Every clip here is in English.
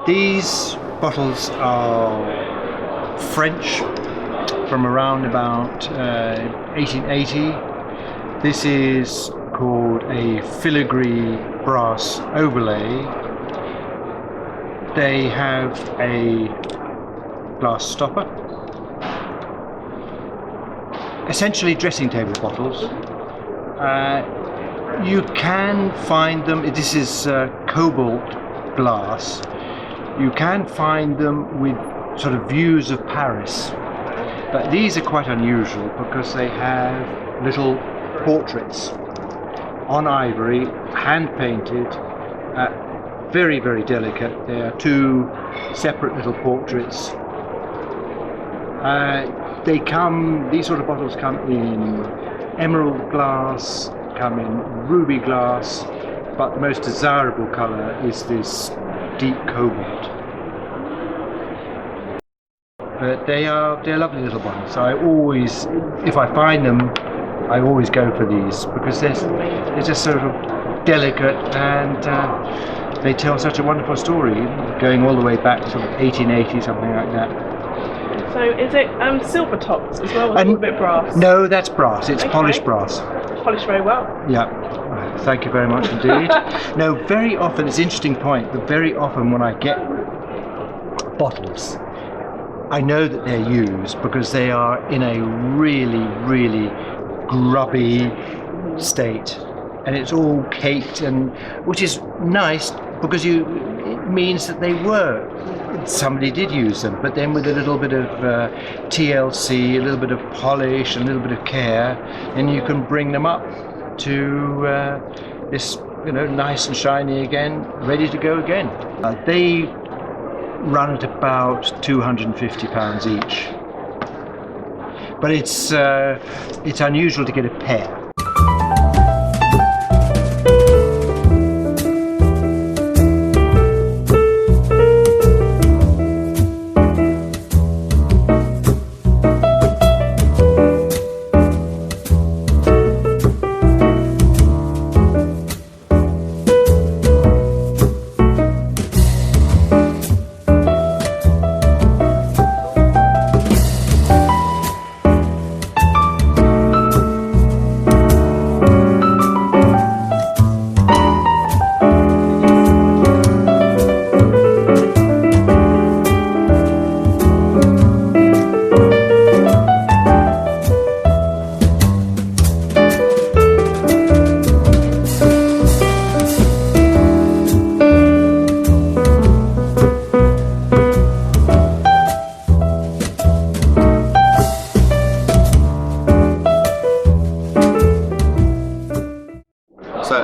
These bottles are French, from around about 1880. This is called a filigree brass overlay. They have a glass stopper. Essentially dressing table bottles. You can find them, this is cobalt glass, you can find them with sort of views of Paris. But these are quite unusual because they have little portraits on ivory, hand painted, very, very delicate. They are two separate little portraits. These sort of bottles come in emerald glass, come in ruby glass, but the most desirable colour is this deep cobalt. But they're lovely little bottles. So I always, if I find them, I always go for these because they're just sort of delicate and they tell such a wonderful story, going all the way back to sort of 1880, something like that. So is it silver tops as well, or a little bit brass? No, that's brass. It's polished brass. Polished very well. Yeah. Thank you very much indeed. No, very often, it's an interesting point, but very often when I get bottles, I know that they're used because they are in a really, really grubby state, and it's all caked, and which is nice because it means that somebody did use them, but then with a little bit of TLC, a little bit of polish, a little bit of care, and you can bring them up to this, nice and shiny again, ready to go again. They run at about £250 each, but it's unusual to get a pair.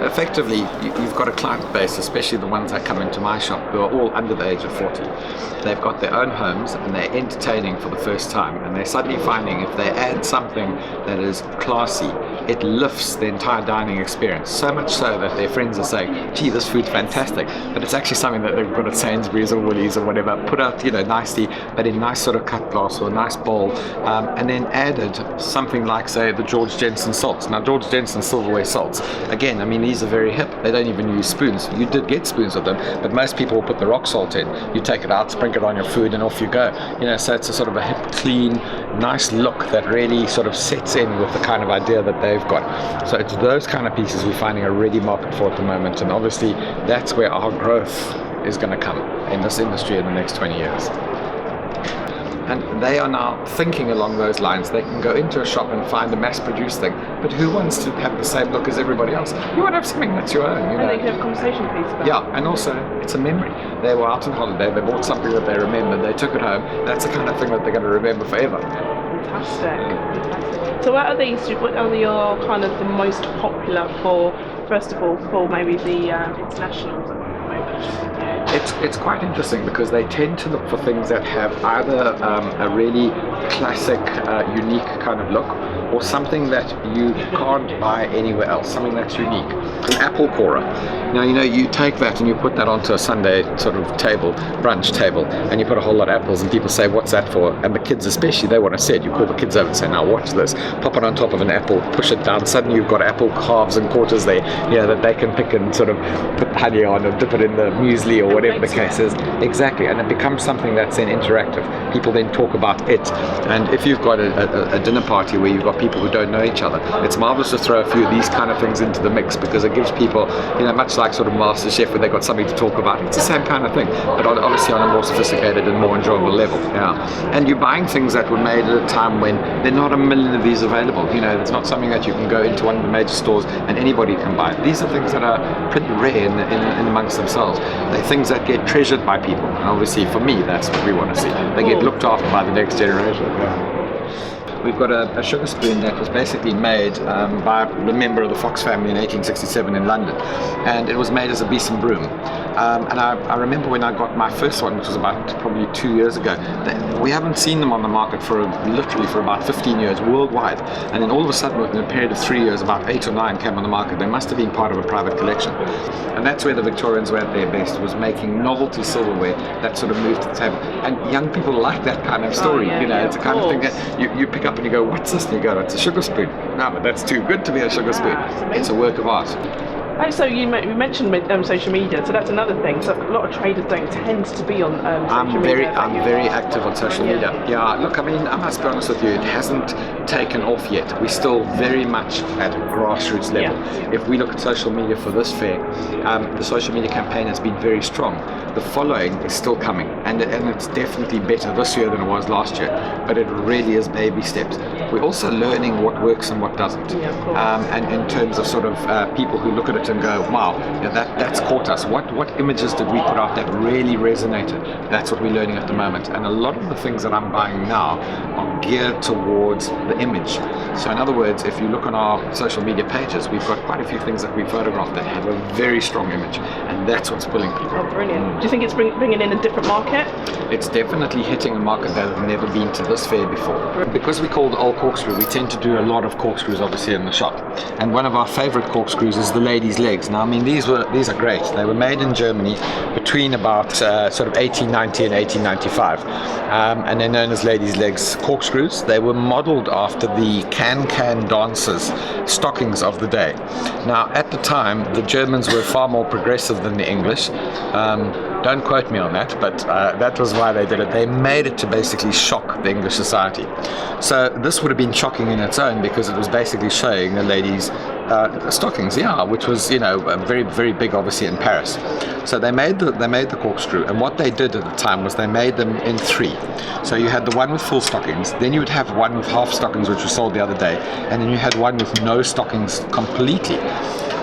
Effectively, you've got a client base, especially the ones that come into my shop, who are all under the age of 40. They've got their own homes and they're entertaining for the first time, and they're suddenly finding if they add something that is classy, it lifts the entire dining experience, so much so that their friends are saying, gee, this food's fantastic, but it's actually something that they've got at Sainsbury's or Woolies or whatever, put out nicely, but in nice sort of cut glass or a nice bowl, and then added something like, say, the George Jensen salts. Now, George Jensen silverware salts, again, I mean, these are very hip. They don't even use spoons. You did get spoons with them, but most people will put the rock salt in. You take it out, sprinkle it on your food, and off you go. So it's a sort of a hip, clean, nice look that really sort of sets in with the kind of idea that they've got. So it's those kind of pieces we're finding a ready market for at the moment, and obviously that's where our growth is going to come in this industry in the next 20 years. And they are now thinking along those lines. They can go into a shop and find a mass-produced thing, but who wants to have the same look as everybody else? You want to have something that's your own. And they can have a conversation piece about it. Yeah, and also it's a memory. They were out on holiday, they bought something that they remembered, they took it home. That's the kind of thing that they're going to remember forever. Fantastic. So out of these, what are your kind of the most popular for, first of all, for maybe the internationals at the moment? It's quite interesting because they tend to look for things that have either a really classic, unique kind of look, or something that you can't buy anywhere else, something that's unique. An apple corer. Now, you know, you take that and you put that onto a Sunday sort of table, brunch table, and you put a whole lot of apples, and people say, what's that for? And the kids especially, they want to see it. You call the kids over and say, now watch this. Pop it on top of an apple, push it down, suddenly you've got apple halves and quarters there, you know, that they can pick and sort of put honey on and dip it in the muesli or whatever the case is. Exactly, and it becomes something that's then interactive. People then talk about it. And if you've got a dinner party where you've got people who don't know each other, it's marvelous to throw a few of these kind of things into the mix, because it gives people, you know, much like sort of Master Chef where they've got something to talk about. It's the same kind of thing, but obviously on a more sophisticated and more enjoyable level. Yeah, and you're buying things that were made at a time when there are not a million of these available. You know, it's not something that you can go into one of the major stores and anybody can buy. These are things that are pretty rare in amongst themselves. They're things that get treasured by people, and obviously for me, that's what we want to see. They get looked after by the next generation. Yeah. We've got a sugar spoon that was basically made by a member of the Fox family in 1867 in London, and it was made as a besom broom. And I remember when I got my first one, which was about probably 2 years ago, we haven't seen them on the market for literally for about 15 years worldwide, and then all of a sudden within a period of 3 years about 8 or 9 came on the market. They must have been part of a private collection, and that's where the Victorians were at their best, was making novelty silverware that sort of moved to the table. And young people like that kind of story. You know, it's a kind of thing that you pick up and you go, what's this? And you go, it's a sugar spoon. No, but that's too good to be a sugar spoon. It's a work of art. So you mentioned social media, so that's another thing. So a lot of traders don't tend to be on social media. I'm very active on social media. Yeah, look, I mean, I must be honest with you, it hasn't taken off yet. We're still very much at a grassroots level. Yeah. If we look at social media for this fair, the social media campaign has been very strong. The following is still coming, and it's definitely better this year than it was last year, but it really is baby steps. We're also learning what works and what doesn't. Yeah, of course. And in terms of sort of people who look at it and go, wow, yeah, that's caught us. What images did we put out that really resonated? That's what we're learning at the moment. And a lot of the things that I'm buying now are geared towards the image. So in other words, if you look on our social media pages, we've got quite a few things that we photographed that have a very strong image, and that's what's pulling people. Oh, brilliant. Do you think it's bringing in a different market? It's definitely hitting a market that has never been to this fair before. Because we call it old corkscrew, we tend to do a lot of corkscrews obviously in the shop. And one of our favorite corkscrews is the ladies' legs. Now, I mean, these are great. They were made in Germany between about sort of 1890 and 1895. And they're known as ladies' legs corkscrews. They were modeled after the can-can dancers' stockings of the day. Now, at the time, the Germans were far more progressive than the English. Don't quote me on that, but that was why they did it. They made it to basically shock the English society. So this would have been shocking in its own, because it was basically showing the ladies' stockings, yeah, which was, you know, very, very big obviously in Paris. So they made the corkscrew, and what they did at the time was they made them in 3. So you had the one with full stockings, then you would have one with half stockings, which was sold the other day, and then you had one with no stockings completely.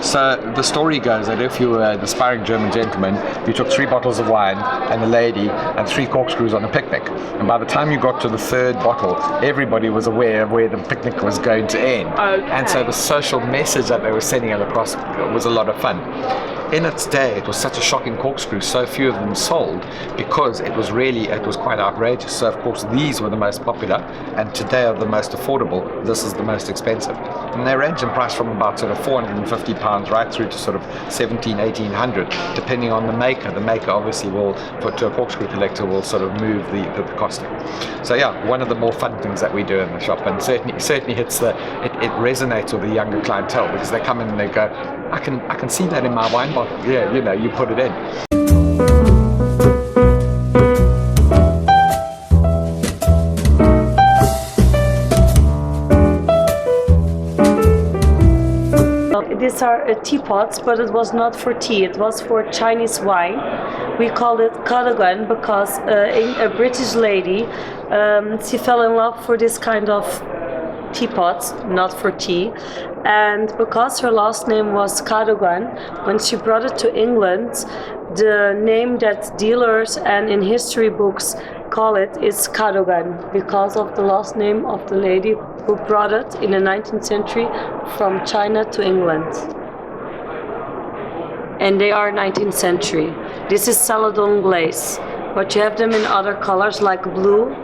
So the story goes that if you were an aspiring German gentleman, you took 3 bottles of wine and a lady and 3 corkscrews on a picnic. And by the time you got to the 3rd bottle, everybody was aware of where the picnic was going to end. Okay. And so the social message that they were sending across was a lot of fun. In its day, it was such a shocking corkscrew, so few of them sold, because it was quite outrageous. So of course these were the most popular, and today are the most affordable. This is the most expensive. And they range in price from about sort of £450 right through to sort of 1800, depending on the maker. The maker obviously will, to a corkscrew collector, will sort of move the costing. So yeah, one of the more fun things that we do in the shop, and certainly hits it resonates with the younger clientele, because they come in and they go, I can see that in my wine bottle. Yeah, you know, you put it in. These are teapots, but it was not for tea, it was for Chinese wine. We called it caddie because a British lady, she fell in love for this kind of teapots, not for tea, and because her last name was Cadogan, when she brought it to England, the name that dealers and in history books call it is Cadogan, because of the last name of the lady who brought it in the 19th century from China to England. And they are 19th century. This is Celadon glaze, but you have them in other colors like blue.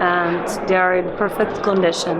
and they are in perfect condition.